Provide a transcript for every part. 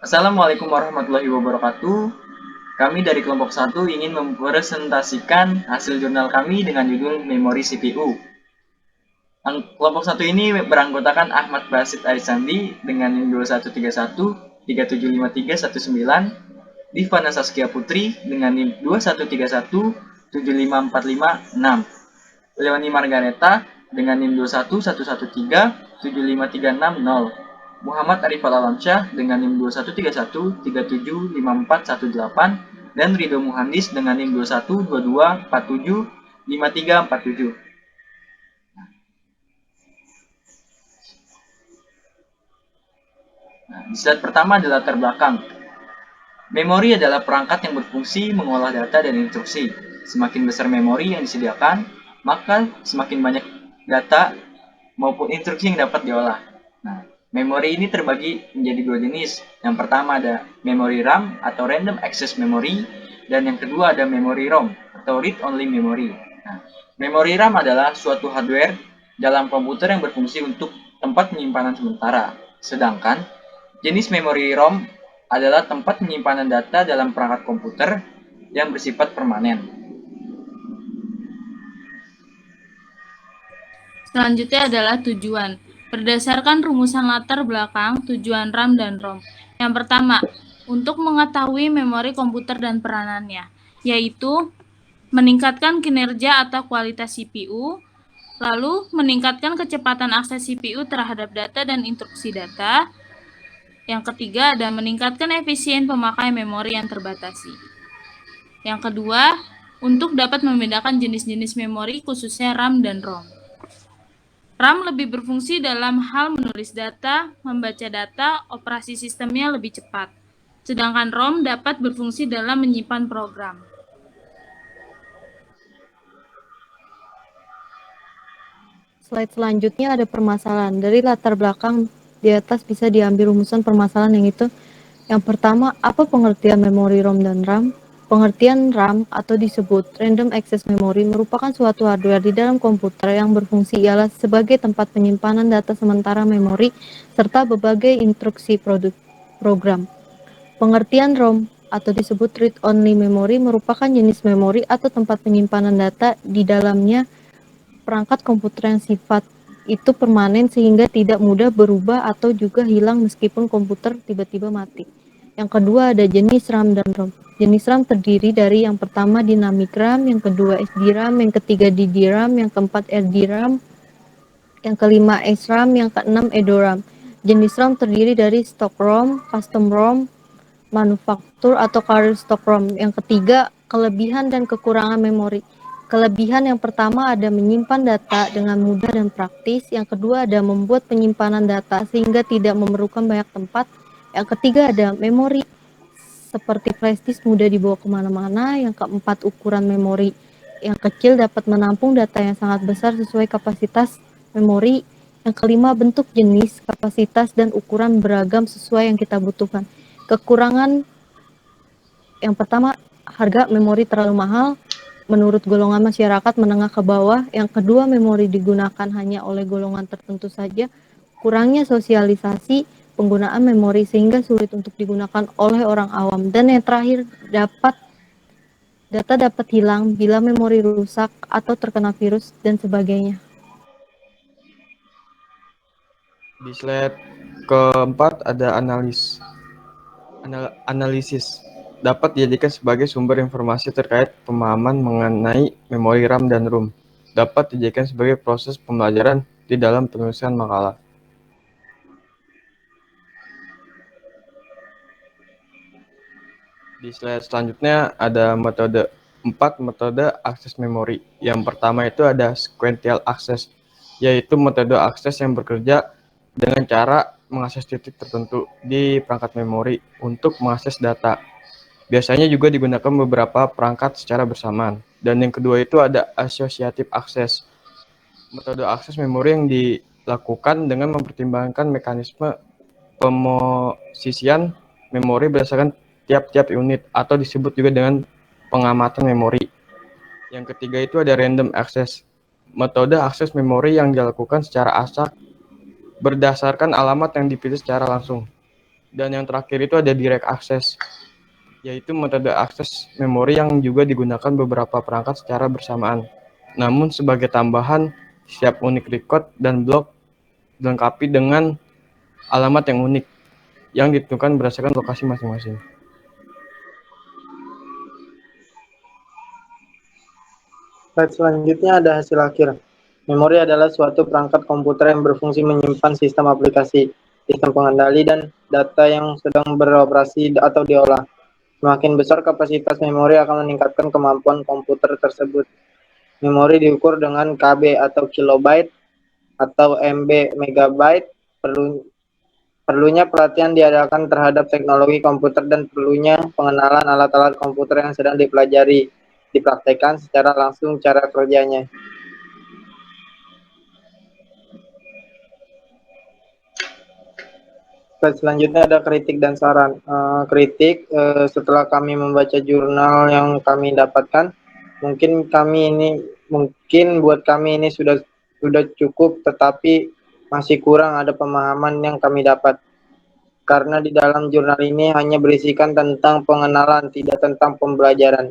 Assalamualaikum warahmatullahi wabarakatuh. Kami dari kelompok 1 ingin mempresentasikan hasil jurnal kami dengan judul Memori CPU. Kelompok 1 ini beranggotakan Ahmad Basit Arisandi dengan NIM 2131 375319, Divana Saskia Putri dengan NIM 2131 75456, Leoni Margareta dengan NIM 21113 75360, Muhammad Arif Alamsyah dengan NIM 2131 375418, dan Rido Muhandis dengan NIM 212247 5347. Di slide pertama adalah latar belakang. Memori adalah perangkat yang berfungsi mengolah data dan instruksi. Semakin besar memori yang disediakan, maka semakin banyak data maupun instruksi yang dapat diolah. Nah, memori ini terbagi menjadi dua jenis. Yang pertama ada memori RAM atau Random Access Memory, dan yang kedua ada memori ROM atau Read Only Memory. Nah, memori RAM adalah suatu hardware dalam komputer yang berfungsi untuk tempat penyimpanan sementara. Sedangkan jenis memori ROM adalah tempat penyimpanan data dalam perangkat komputer yang bersifat permanen. Selanjutnya adalah tujuan. Berdasarkan rumusan latar belakang, tujuan RAM dan ROM. Yang pertama, untuk mengetahui memori komputer dan peranannya, yaitu meningkatkan kinerja atau kualitas CPU, lalu meningkatkan kecepatan akses CPU terhadap data dan instruksi data. Yang ketiga ada meningkatkan efisien pemakai memori yang terbatasi. Yang kedua, untuk dapat membedakan jenis-jenis memori khususnya RAM dan ROM. RAM lebih berfungsi dalam hal menulis data, membaca data, operasi sistemnya lebih cepat. Sedangkan ROM dapat berfungsi dalam menyimpan program. Slide selanjutnya ada permasalahan. Dari latar belakang di atas bisa diambil rumusan permasalahan yang itu. Yang pertama, apa pengertian memori ROM dan RAM? Pengertian RAM atau disebut Random Access Memory merupakan suatu hardware di dalam komputer yang berfungsi ialah sebagai tempat penyimpanan data sementara memori serta berbagai instruksi program. Pengertian ROM atau disebut Read Only Memory merupakan jenis memori atau tempat penyimpanan data di dalamnya perangkat komputer yang sifat itu permanen sehingga tidak mudah berubah atau juga hilang meskipun komputer tiba-tiba mati. Yang kedua ada jenis RAM dan ROM. Jenis RAM terdiri dari yang pertama dynamic RAM, yang kedua SDRAM, yang ketiga DDRAM, yang keempat RDRAM, yang kelima SRAM, yang keenam EDORAM. Jenis RAM terdiri dari stock ROM, custom ROM, manufaktur atau carrier stock ROM. Yang ketiga, kelebihan dan kekurangan memori. Kelebihan yang pertama ada menyimpan data dengan mudah dan praktis. Yang kedua ada membuat penyimpanan data sehingga tidak memerlukan banyak tempat. Yang ketiga ada memori seperti flash disk mudah dibawa kemana-mana. Yang keempat ukuran memori yang kecil dapat menampung data yang sangat besar sesuai kapasitas memori. Yang kelima bentuk jenis, kapasitas, dan ukuran beragam sesuai yang kita butuhkan. Kekurangan yang pertama, harga memori terlalu mahal menurut golongan masyarakat menengah ke bawah. Yang kedua, memori digunakan hanya oleh golongan tertentu saja. Kurangnya sosialisasi penggunaan memori sehingga sulit untuk digunakan oleh orang awam. Dan yang terakhir, data dapat hilang bila memori rusak atau terkena virus dan sebagainya. Di slide keempat ada analisis. Dapat dijadikan sebagai sumber informasi terkait pemahaman mengenai memori RAM dan ROM. Dapat dijadikan sebagai proses pembelajaran di dalam penulisan makalah. Di slide selanjutnya ada metode 4 metode akses memori. Yang pertama itu ada sequential access, yaitu metode akses yang bekerja dengan cara mengakses titik tertentu di perangkat memori untuk mengakses data. Biasanya juga digunakan beberapa perangkat secara bersamaan. Dan yang kedua itu ada associative access. Metode akses memori yang dilakukan dengan mempertimbangkan mekanisme pemosisian memori berdasarkan tiap-tiap unit atau disebut juga dengan pengamatan memori. Yang ketiga itu ada random access. Metode akses memori yang dilakukan secara acak berdasarkan alamat yang dipilih secara langsung. Dan yang terakhir itu ada direct access, yaitu metode akses memori yang juga digunakan beberapa perangkat secara bersamaan. Namun sebagai tambahan, setiap unit record dan blok dilengkapi dengan alamat yang unik yang ditentukan berdasarkan lokasi masing-masing. Slide selanjutnya ada hasil akhir. Memori adalah suatu perangkat komputer yang berfungsi menyimpan sistem aplikasi, sistem pengendali, dan data yang sedang beroperasi atau diolah. Semakin besar kapasitas memori akan meningkatkan kemampuan komputer tersebut. Memori diukur dengan KB atau kilobyte atau MB megabyte. Perlunya pelatihan diadakan terhadap teknologi komputer dan perlunya pengenalan alat-alat komputer yang sedang dipelajari, dipraktekkan secara langsung cara kerjanya. Selanjutnya ada kritik dan saran. Kritik, setelah kami membaca jurnal yang kami dapatkan, mungkin buat kami ini sudah cukup, tetapi masih kurang ada pemahaman yang kami dapat. Karena di dalam jurnal ini hanya berisikan tentang pengenalan, tidak tentang pembelajaran.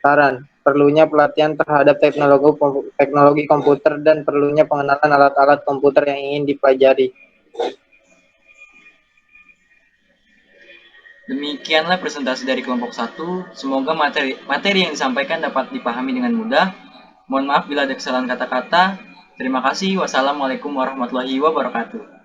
Saran, perlunya pelatihan terhadap teknologi komputer dan perlunya pengenalan alat-alat komputer yang ingin dipelajari. Demikianlah presentasi dari kelompok 1. Semoga materi yang disampaikan dapat dipahami dengan mudah. Mohon maaf bila ada kesalahan kata-kata. Terima kasih. Wassalamualaikum warahmatullahi wabarakatuh.